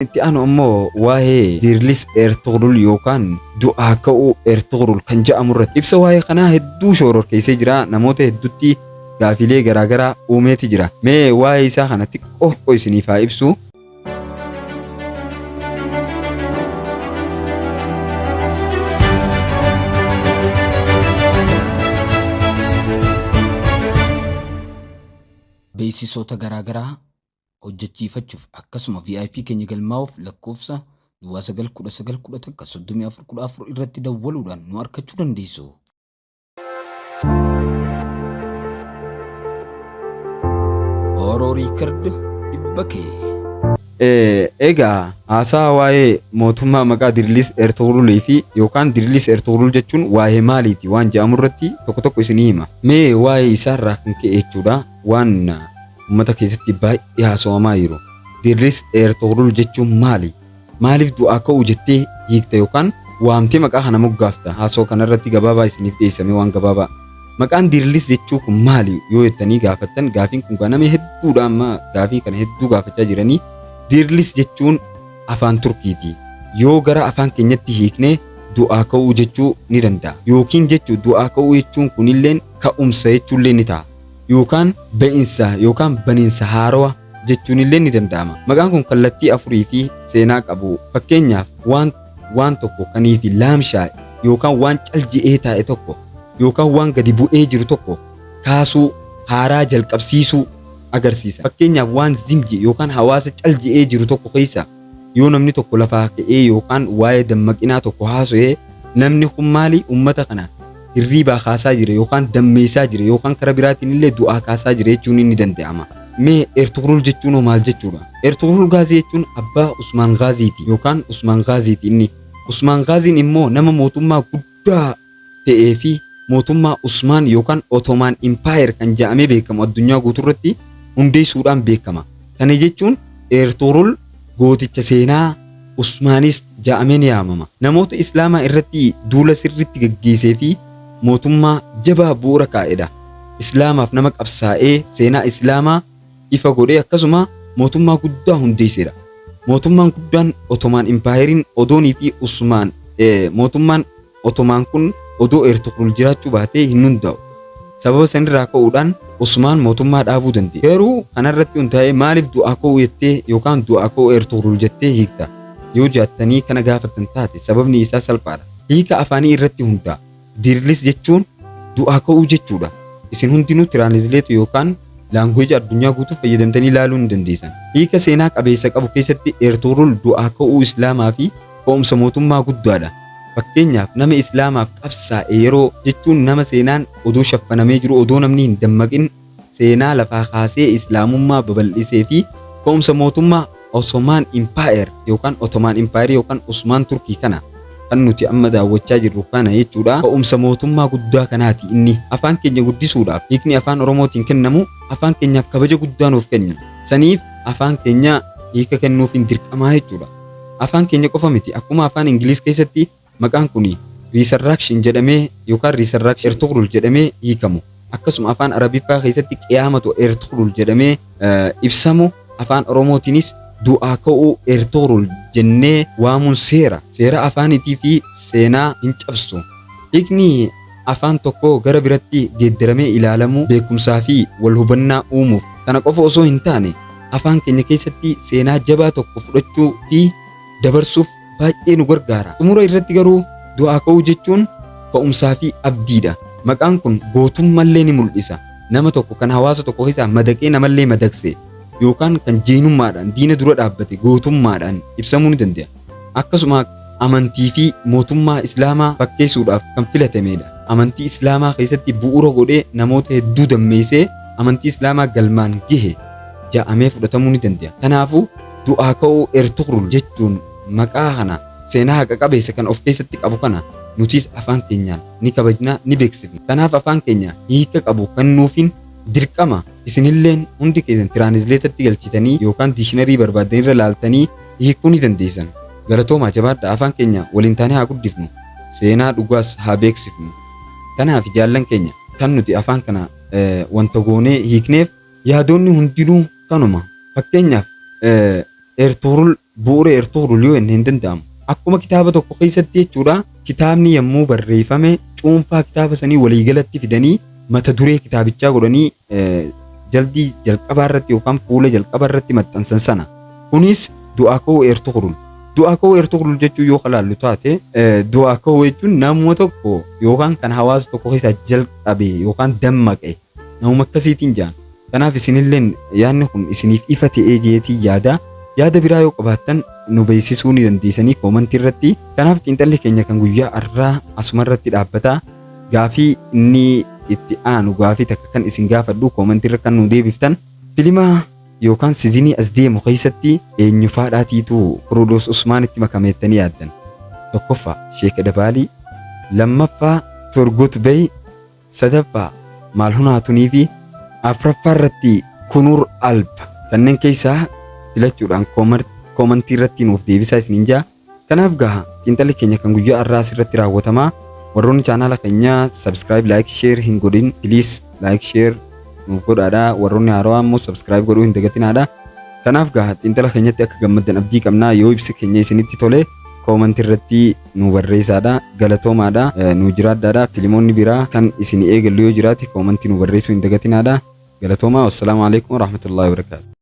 Itti aanu ammoo waa'ee Dirlis Ertugrul yookaan du'aa ka'uu Ertugrul kan jedhamu irratti ibsa waa'ee kanaa hedduu shororkeessee jira. Namoota hedduutti gaafilee garaagaraa uumeeti jira. Mee waa'ee isaa kana xiqqoo isiniif haa ibsu. Beeksisoota garaagaraa hojjechiifachuuf akkasuma VIP keenya galmaa'uuf lakkoofsa 911 irratti dawwaluudhaan nu argachuu dandeessu. Horoo Riikard Dibbakee. Egaa haasaa waa'ee mootummaa maqaa Dirlis Ertugrulii fi yookaan Dirlis Ertugrul jechuun waa'ee maaliiti waan jedhamu irratti tokko isinii hima. Mee waa'ee isaarraa kan ka'e jechuudha waan ummata keessatti baay'ee haasawamaa jiru. Dirlis Ertugrul jechuun maali? Maaliif du'aa ka'uu jettee hiikta yookaan waamtee maqaa kana moggaafta? Haasoo kanarratti gabaabaa isiniif dhiyeessame waan gabaabaa. Maqaan Dirlis jechuu kun maali yoo jettanii gaafattan gaafiin kun kan nama hedduudha amma gaafii kana hedduu gaafachaa jiranii. Dirlis jechuun afaan Turkiiti. Yoo gara afaan keenyatti hiiknee du'aa ka'uu jechuu ni danda'a. Yookiin jechuu du'aa ka'uu jechuun kunilleen ka'umsa jechuullee ni ta'a. Yookaan ba'insa yookaan baniinsa haarawaa jechuun illee ni danda'ama. Maqaan kun kallattii afurii fi seenaa qabu. Fakkeenyaaf waan tokko kanii fi laamshaa yookaan waan calji'ee taa'e tokko yookaan waan gadi bu'ee jiru tokko kaasuu haaraa jalqabsiisuu agarsiisa. Fakkeenyaaf waan zimji yookaan hawaasa calji'ee jiru tokko keessa yoo namni tokko lafaa ka'ee yookaan waa'ee dammaqinaa tokko haasa'ee namni kun maali ummata kana hirriibaa kaasaa jira yookaan dammeessaa jira yookaan karaa biraatiin illee du'aa kaasaa jira jechuun ni danda'ama. Mee Ertugrul jechuun maal jechuudha? Ertugrul Gaazii jechuun abbaa Usmaan Gaaziiti yookaan Usmaan Gaaziiti inni. Usmaan Gaaziin immoo nama mootummaa guddaa ta'ee fi mootummaa Usmaan yookaan Ottoman Empire kan jedhamee beekamu addunyaa guutuurratti hundeessuudhaan beekama. Kana jechuun Ertugrul gooticha seenaa Usmaanis jedhamee ni yaamama. Namoota Islaamaa irratti duula sirriitti gaggeessee fi mootummaa jabaa bu'uura kaa'edha. Islaamaaf nama qabsaa'ee seenaa Islaamaa ifa godhee akkasuma mootummaa guddaa hundeessedha. Mootummaan guddaan Ottoman Empire odoonii fi Usmaan mootummaan Ottoman kun odoo Ertugrul jiraachuu baatee hin hundaa'u. Sababa sanirraa ka'uudhaan Usmaan mootummaa dhaabuu danda'e. Garuu kanarratti hundaa'ee maaliif du'aa ka'uu jettee yookaan du'aa ka'uu Ertugrul jettee hiikta? Yoo jaattanii kana gaafatan taate sababni isaa salphaadha. Hiika afaanii irratti hundaa'a. Dirlis jechuun du'aa ka'uu jechuudha. Isin hundinuu tiraanizleetu yookaan laanguweeji addunyaa guutuu fayyadamtanii ilaaluu ni dandeessan. Hiika seenaa qabeessa qabu keessatti Ertugrul du'aa ka'uu Islaamaa fi ka'umsa mootummaa guddaadha. Fakkeenyaaf nama Islaamaaf qabsaa'e yeroo jechuun nama seenaan odoo shaffanamee jiru odoo namni hin dammaqin seenaa lafaa kaasee Islaamummaa babal'isee fi ka'umsa mootummaa Ottoman Empire yookaan Ottoman Empire yookaan Usmaan Turkii kana kan nuti amma daawwachaa jirru kana jechuudha. Ka'umsa mootummaa guddaa kanaati inni. Afaan keenya guddisuudhaaf hiikni afaan Oromootiin kennamu afaan keenyaaf kabaja guddaa nuuf kenna. Saniif afaan keenya hiika kennuuf hin dirqamaa jechuudha. Afaan keenya qofa miti akkuma afaan Ingiliis keessatti maqaan kun Resurrection jedhamee yookaan Resurrection Ertugrul jedhamee hiikamu. Akkasuma afaan Arabiffaa keessatti Qiyaamatu Ertugrul jedhamee ibsamu afaan Oromootiinis du'aa ka'uu Ertugrul jennee waamuun seera afaaniitii fi seenaa hin cabsu. Hiikni afaan tokko gara biratti geeddaramee ilaalamuu beekumsaa fi wal hubannaa uumuuf kana qofa osoo hin taane afaan keenya keessatti seenaa jabaa tokko fudhachuu fi dabarsuuf baay'ee nu gargaara. Xumura irratti garuu du'aa ka'uu jechuun ka'umsaa fi abdiidha. Maqaan kun gootummallee ni mul'isa. Nama tokko kan hawaasa tokko keessaa madaqee namallee madaqse yookaan kan jeenummaadhaan diina dura dhaabbate gootummaadhaan ibsamuu ni danda'a. Akkasuma amantii fi mootummaa Islaamaa fakkeessuudhaaf kan filatamedha. Amantii Islaamaa keessatti bu'uura godhee namoota hedduu dammeessee amantii Islaamaa galmaan gahe jedhamee fudhatamuu ni danda'a. Kanaafuu du'aa ka'uu Ertugrul jechuun maqaa kana seenaa haqa qabeessa kan of keessatti qabu kana nutis afaan keenyaan ni kabajnaa ni beeksifna. Kanaaf afaan keenya hiika qabu kennuufiin dirqama. Isinilleen hundi keessan tiraanizleetatti galchitanii yookaan diishinarii barbaadan irra laaltanii hiikuu ni dandeessan. Galatoomaa jabaadha afaan keenya waliin taanee haa guddifnu. Seenaa dhugaas haa beeksifnu. Kanaaf jaallan keenya kan nuti afaan kana wanta goonee hiikneef yaadonni hundinuu kanuma. Fakkeenyaaf Ertugrul bu'uura eertugrul yoo inni hin danda'amu. Akkuma kitaaba tokko keessatti jechuudha kitaabni yommuu barreeffame cuunfaa kitaaba sanii waliigalatti fidanii mata duree kitaabichaa godhanii jaldii jalqabaa irratti yookaan fuula jalqabaa irratti maxxansan sana. Kunis du'aa ka'uu eertugrul. Du'aa ka'uu eertugrul jechuun yoo ilaallu taate du'aa ka'uu jechuun nama tokko yookaan kan hawaasa tokko keessaa jalqabe yookaan dammaqe nama akkasiitiin jaan. Kanaaf isinilleen yaadni kun isiniif ifa ta'ee jeetii yaada biraa yoo qabaattan nu beeksisuu ni dandeessanii koomentii irratti. Kanaaf xiinxalli keenya kan guyyaa har'aa asuma irratti dhaabbata. Gaafii inni itti aanu gaafii takka kan isin gaafadhu koomentii irra kan nu deebiftan. Filima yookaan siizinii as deemu keessatti eenyu faadhaatiitu Kiroos Usmaanitti makameettanii yaaddan? Tokkoffaa Sheek Dabaalii, lammaffaa Turgut Bey, sadaffaa maal hunaatunii fi afraffaa irratti Kunuur Alb. Kanneen keessaa filachuudhaan koomentii irratti nuuf deebisaa isiniin jaa. Kanaaf gaha xiinxalli keenya kan guyyaa har'aa asirratti raawwatama. Warroonni chaanaala keenya subscribe, like, share hin godhin please like, share nuuf godhaadha. Warroonni haarawaa immoo subscribe godhuu hin dagatinaadha. Kanaaf gaha xiinxala keenyatti akka gammaddan abdii qabnaa. Yoo ibsi keenya isinitti tole koomentii irratti nu barreessaadha. Galatoomaadha. Nu jiraadhaadha. Filimoonni biraa kan isin eegallu yoo jiraate koomentii nu barreessuu hin dagatinaadha. Galatoomaa. Wassalaamu alaikum warahmatullahi wabarakatuh.